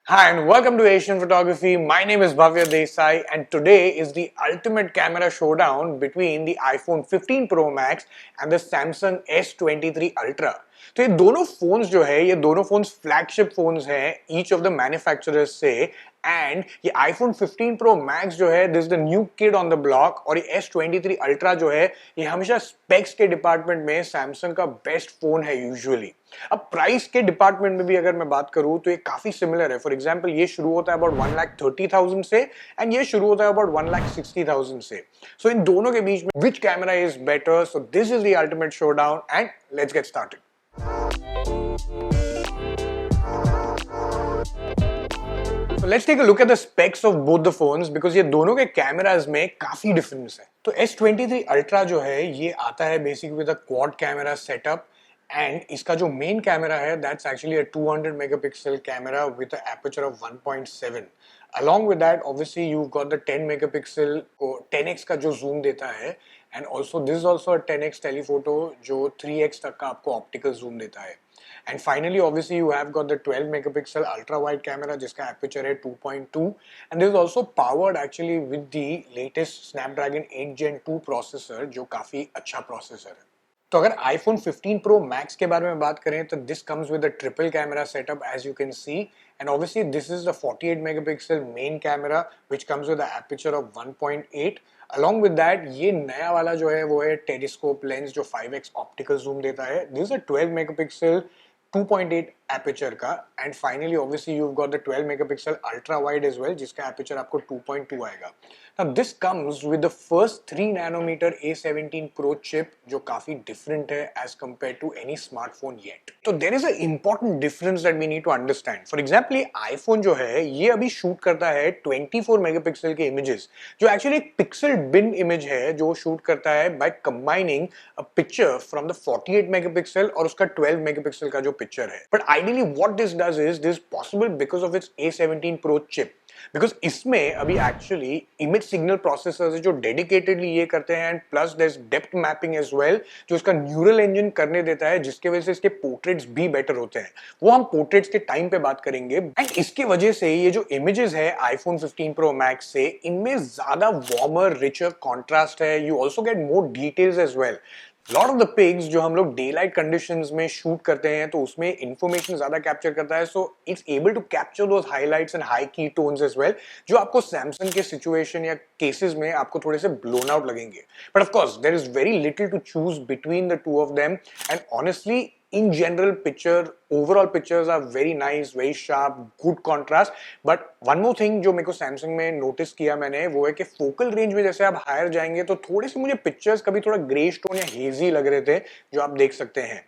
Hi and welcome to Asian Photography. My name is Bhavya Desai and today is the ultimate camera showdown between the iPhone 15 Pro Max and the Samsung S23 Ultra. तो ये दोनों phones जो है ये दोनों phones flagship phones हैं each of the manufacturers से and ये iPhone 15 Pro Max जो है this the new kid on the block और ये S23 Ultra जो है ये हमेशा स्पेक्स के डिपार्टमेंट में सैमसंग का बेस्ट फोन है यूजुअली। अब प्राइस के डिपार्टमेंट में भी अगर मैं बात करूं तो ये काफी सिमिलर है। फॉर एग्जांपल ये शुरू होता है अबाउट 1,30,000 से एंड ये शुरू होता है अबाउट 1,60,000 से। सो इन दोनों के बीच में which camera is better? So this is the ultimate showdown and let's get started. So let's take a look at the specs of both the phones because ये दोनों के कैमरास में काफी डिफरेंस है। तो S23 Ultra जो है ये आता है basically with a quad camera setup and इसका जो मेन कैमरा है that's actually a 200 megapixel camera with a aperture of 1.7। Along with that, obviously you've got the 10 megapixel को 10x का जो zoom देता है and also this is also a 10x telephoto जो 3x तक का आपको optical zoom देता है। And finally, obviously, you have got the 12 megapixel ultra wide camera जिसका aperture है 2.2 and this is also powered actually with the latest Snapdragon 8 Gen 2 processor जो काफी अच्छा processor है। तो अगर iPhone 15 Pro Max के बारे में बात करें तो this comes with a triple camera setup as you can see and obviously this is the 48 megapixel main camera which comes with an aperture of 1.8। along with that ये नया वाला जो है वो है telescope lens जो 5x optical zoom देता है। this is a 12 megapixel 2.8 aperture का and finally obviously you've got the 12 megapixel ultra wide as well जिसका aperture आपको 2.2 आएगा। now this comes with the first 3 nanometer A17 Pro chip जो काफी different है as compared to any smartphone yet। तो there is an important difference that we need to understand। for example ये iPhone जो है ये अभी shoot करता है 24 megapixel के images जो actually एक pixel bin image है जो shoot करता है by combining a picture from the 48 megapixel और उसका 12 megapixel का जो picture है। but ideally what this does is this is possible because of its A17 Pro chip because इसमें अभी एक्चुअली इमेज सिग्नल प्रोसेसर्स है जो डेडिकेटेडली ये करते हैं and plus there is depth mapping as well जो इसका न्यूरल इंजन करने देता है जिसके वजह से इसके पोर्ट्रेट्स भी बेटर होते हैं। वो हम पोर्ट्रेट्स के टाइम पे बात करेंगे एंड इसकी वजह से ये जो इमेजेस है iPhone 15 Pro Max से इनमें ज्यादा वार्मर रिचर कॉन्ट्रास्ट है। You also get more details as well. Lot of the pics जो हम लोग डे लाइट कंडीशंस में शूट करते हैं तो उसमें इंफॉर्मेशन ज्यादा कैप्चर करता है so it's able to capture those highlights and high key tones as well जो आपको सैमसंग के सिचुएशन या केसेस में आपको थोड़े से ब्लोन आउट लगेंगे। But of course there is very little to choose between the two of them and honestly in general overall pictures are very nice, very sharp, good contrast। but one more thing जो मेरे को Samsung में notice किया मैंने वो है कि focal range में जैसे आप हायर जाएंगे तो थोड़े से मुझे पिक्चर्स कभी थोड़ा ग्रे स्टोन या हेजी लग रहे थे जो आप देख सकते हैं।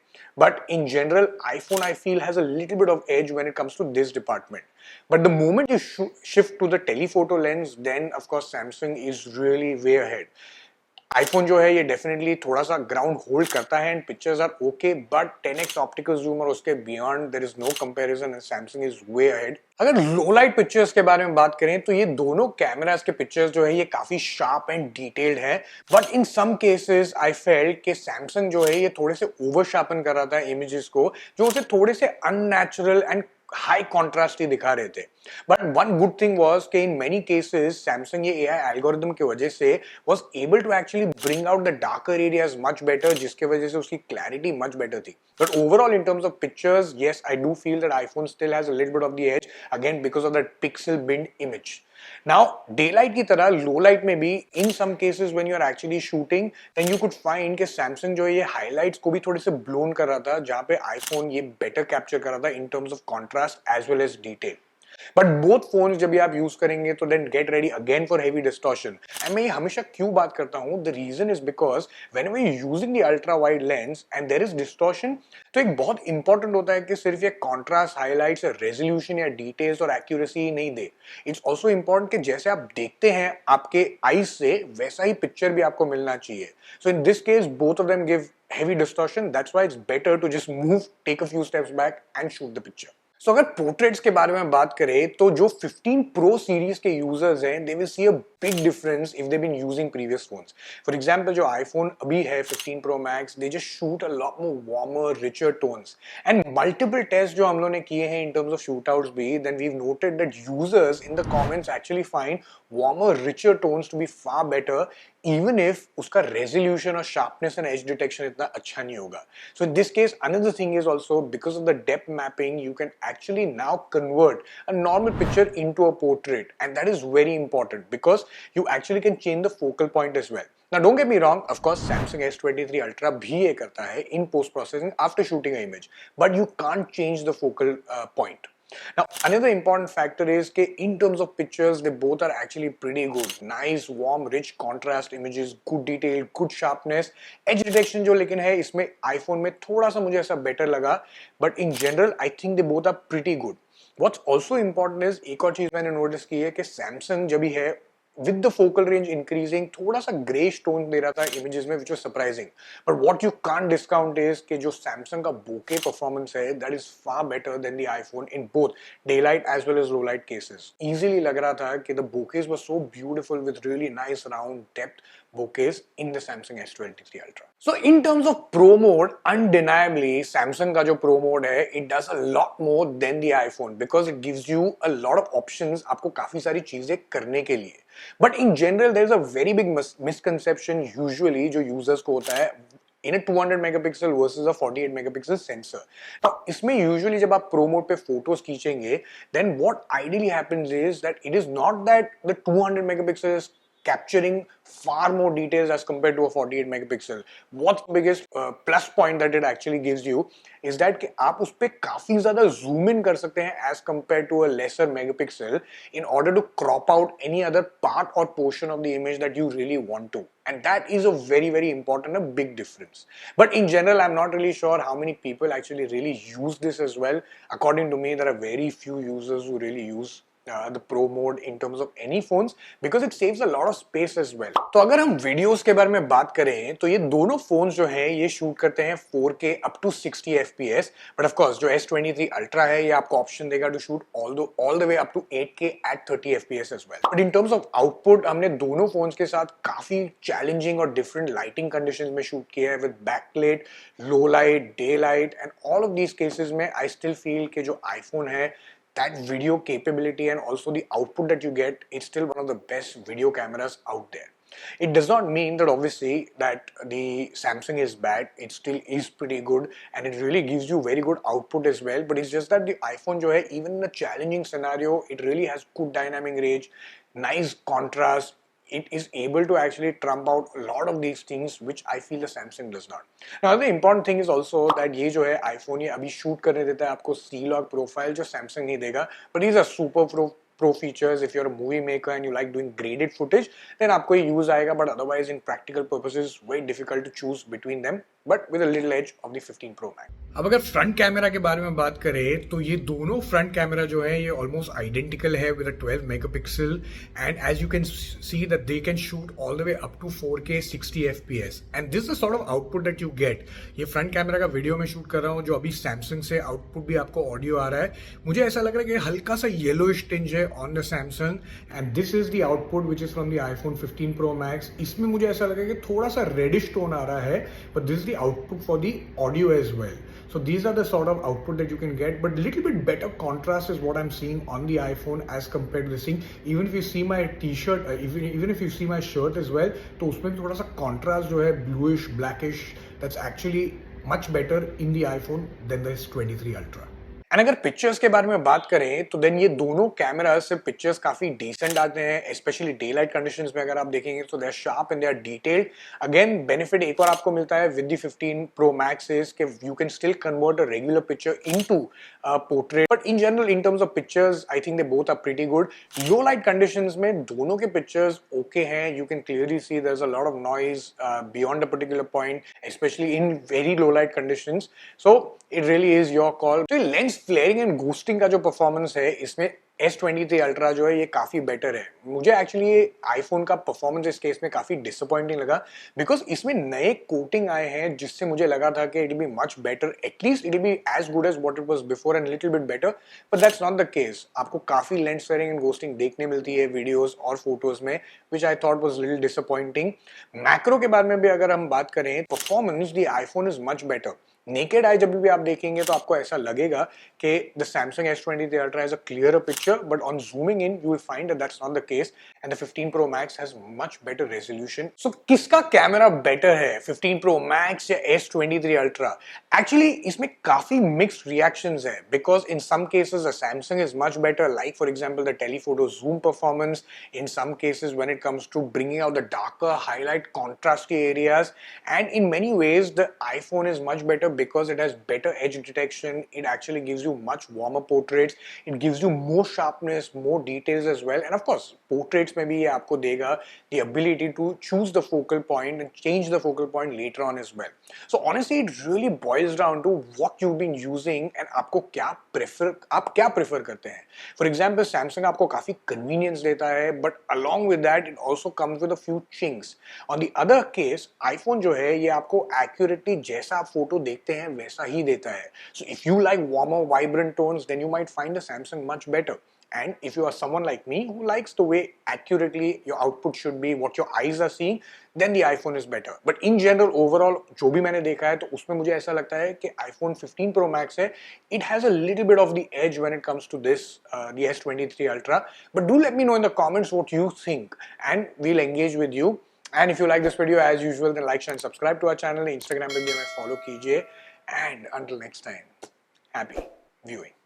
but in general iPhone I feel has a little bit of edge when it comes to this department। but the moment you shift to the telephoto lens then of course Samsung is really way ahead। iPhone जो है ये definitely थोड़ा सा ground hold करता है and pictures are okay but 10x optical zoom और उसके beyond there is no comparison and Samsung is way ahead. अगर लो लाइट पिक्चर्स के बारे में बात करें तो ये दोनों कैमरास के पिक्चर्स जो है ये काफी शार्प एंड डिटेल्ड है but in some cases I felt कि Samsung जो है ये थोड़े से ओवर शार्पन कर रहा था इमेजेस को जो उसे थोड़े से अननेचुरल एंड हाई कॉन्ट्रास्ट ही दिखा रहे थे। But one good thing was कि इन मेनी केसेस सैमसंग ये एआई एल्गोरिथम की वजह से was able to actually bring out the darker areas much better जिसके वजह से उसकी क्लैरिटी मच बेटर थी। But overall in terms of pictures yes I do feel that iPhone still has a little bit of the edge again because of that pixel binned image। Now, daylight की तरह low light में भी in some cases when you are actually shooting, then you could find कि Samsung जो है ये highlights को भी थोड़े से blown कर रहा था जहाँ पे iPhone ये better capture कर रहा था in terms of contrast as well as detail। But both phones जब आप यूज करेंगे तो then get ready again for heavy distortion. And मैं ये हमेशा क्यों बात करता हूं the reason is because whenever you using the ultra wide lens and there is distortion तो एक बहुत इंपॉर्टेंट होता है कि सिर्फ ये कॉन्ट्रास्ट हाइलाइट्स या रेजोल्यूशन या डिटेल्स और एक्यूरेसी ही नहीं दे। इट्स ऑल्सो इंपॉर्टेंट कि जैसे आप देखते हैं आपके आईज से वैसा ही पिक्चर भी आपको मिलना चाहिए। So in this case both of them give heavy distortion। that's why it's better to just move, take a few steps back and shoot the picture। सो अगर पोर्ट्रेट्स के बारे में बात करें तो जो 15 प्रो सीरीज के यूजर्स हैं they will see a big difference if they been using previous phones. For example जो आईफोन अभी है 15 Pro Max they just shoot a lot more warmer richer tones and multiple test जो हम लोगों ने किए हैं in terms of shootouts भी then we have noted that users in the comments actually find warmer richer tones to be far better even if उसका resolution और sharpness and edge detection इतना अच्छा नहीं होगा. So in this case, another thing is also because of the depth mapping, you can actually now convert a normal picture into a portrait, and that is very important because you actually can change the focal point as well. Now don't get me wrong, of course Samsung S23 Ultra भी ये करता है in post processing after shooting an image, but you can't change the focal point. Now, another important factor is that in terms of pictures, they both are actually pretty good. Nice, warm, rich contrast images, good detail, good sharpness. Edge detection जो लेकिन है इसमें iPhone में थोड़ा सा मुझे ऐसा better लगा, but in general, I think they both are pretty good. What's also important is एक और चीज मैंने notice की है कि Samsung जब भी है with the focal range increasing थोड़ा सा ग्रे टोन दे रहा था इमेजेस में which was surprising. But what you can't discount is कि जो Samsung का bokeh performance है that is far better than the iPhone in both daylight as well as low light cases. Easily लग रहा था कि the bokehs were so beautiful with really nice round depth bokehs in the Samsung S23 Ultra. So in terms of pro mode, undeniably Samsung का जो pro mode है it does a lot more than the iPhone because it gives you a lot of options आपको काफी सारी चीजें करने के लिए. But in general, there is a very big misconception usually जो users को होता है in a 200 megapixel versus a 48 megapixel sensor. Now, इसमें usually जब आप pro mode पे photos खींचेंगे, then what ideally happens is that it is not that the 200 megapixel is capturing far more details as compared to a 48 megapixel. What's the biggest plus point that it actually gives you is that कि आप उस पे काफी ज्यादा zoom in कर सकते हैं as compared to a lesser megapixel in order to crop out any other part or portion of the image that you really want to. And that is a very, very important, a big difference. But in general, I'm not really sure how many people actually really use this as well. According to me, there are very few users who really use the pro mode in terms of any phones because it saves a lot of space as well. तो अगर हम videos के बारे में बात करें तो ये दोनों फोन्स जो हैं ये शूट करते हैं 4K up to 60 FPS, but of course जो S23 Ultra है ये आपको ऑप्शन देगा to shoot all the way up to 8K at 30 FPS as well. But in terms of output हमने दोनों फोन्स के साथ काफी चैलेंजिंग और डिफरेंट लाइटिंग कंडीशंस में शूट किया है with backlit, low light, daylight and all of these cases में I still feel कि जो iPhone है that video capability and also the output that you get, it's still one of the best video cameras out there. It does not mean that obviously that the Samsung is bad. It still is pretty good and it really gives you very good output as well. But it's just that the iPhone जो है, even in a challenging scenario, it really has good dynamic range, nice contrast. It is able to actually trump out a lot of these things which I feel the Samsung does not. Now the important thing is also that ये जो है iPhone ये अभी shoot करने देता है आपको C-Log profile जो Samsung नहीं देगा, but these are super pro features. If you're a movie maker and you like doing graded footage, then आपको ये use आएगा, but otherwise in practical purposes very difficult to choose between them, but with a little edge of the 15 Pro Max. अब अगर front camera के बारे में बात करें तो ये दोनों फ्रंट कैमरा जो है ये ऑलमोस्ट आइडेंटिकल है with a 12 megapixel and as you can see that they can shoot all the way up to 4K 60 FPS and this is the sort of output that you get. ये front camera का video में shoot कर रहा हूँ जो अभी Samsung से output भी आपको ऑडियो आ रहा है. मुझे ऐसा लग रहा है कि हल्का सा येलोइश टिंज है on the Samsung and this is the output which is from the iPhone 15 Pro Max. इसमें मुझे ऐसा लग रहा है कि थोड़ा सा रेडिश टोन आ रहा है, but this is the output for the audio as well. So these are the sort of output that you can get, but little bit better contrast is what I'm seeing on the iPhone as compared to this thing. Even if you see my t-shirt, even if you see my shirt as well, तो उसमें थोड़ा सा contrast जो है bluish, blackish, that's actually much better in the iPhone than the S23 Ultra. And अगर pictures के बारे में बात करें तो देन ये दोनों कैमरा से पिक्चर्स काफी डिसेंट आते हैं, स्पेशली डे लाइट कंडीशंस में अगर आप देखेंगे तो they are sharp and they are detailed. Again benefit एक और आपको मिलता है with the 15 Pro Max is कि you can still convert a regular picture into portrait, but in general in terms of pictures I think they both are pretty good. Low light conditions में दोनों के pictures okay हैं. You can clearly see there is a lot of noise beyond a particular point, specially in very low light conditions. So it really is your call. So lens flaring and ghosting का जो performance है इसमें S23 ultra जो है ये काफी better है। मुझे एक्चुअली ये आईफोन का परफॉर्मेंस इस केस में काफी डिसअपॉइंटिंग लगा बिकॉज इसमें नए कोटिंग आए हैं जिससे मुझे लगा था कि it be much better, at least it be as good as what it was before and little bit better, but that's not the case. आपको काफी लेंस फ्लेयरिंग एंड घोस्टिंग देखने मिलती है वीडियोस और फोटोज में, which I thought was little disappointing. Macro के बारे में भी अगर हम बात करें, performance the iPhone is much better. Naked eye जब भी आप देखेंगे तो आपको ऐसा लगेगा कि the Samsung S23 Ultra has a clearer picture, but on zooming in you will find that that's not the case and the 15 Pro Max has much better resolution. So किसका कैमरा बेटर है, 15 Pro Max या S23 Ultra? Actually इसमें काफी mixed reactions है because in some cases the Samsung is much better, like for example the telephoto zoom performance. In some cases when it comes to bringing out the darker highlight contrasty areas, and in many ways the iPhone is much better because it has better edge detection. It actually gives you much warmer portraits. It gives you more sharpness, more details as well. And of course, portraits में भी ये आपको देगा the ability to choose the focal point and change the focal point later on as well. So honestly, it really boils down to what you've been using and आप क्या prefer करते हैं. For example, Samsung आपको काफी convenience देता है, but along with that, it also comes with a few chinks. On the other case, iPhone जो है ये आपको accurately जैसा आप फोटो देखते हैं वैसा ही देता है. So if you like warmer, vibrant tones, then you might find the Samsung much better. And if you are someone like me who likes the way accurately your output should be, what your eyes are seeing, then the iPhone is better. But in general, overall, जो भी मैंने देखा है तो उसमें मुझे ऐसा लगता है कि iPhone 15 Pro Max है, it has a little bit of the edge when it comes to this, the S23 Ultra. But do let me know in the comments what you think, and we'll engage with you. And if you like this video as usual, then like, share and subscribe to our channel. Instagram पे भी हमें follow कीजिए. And until next time, happy viewing.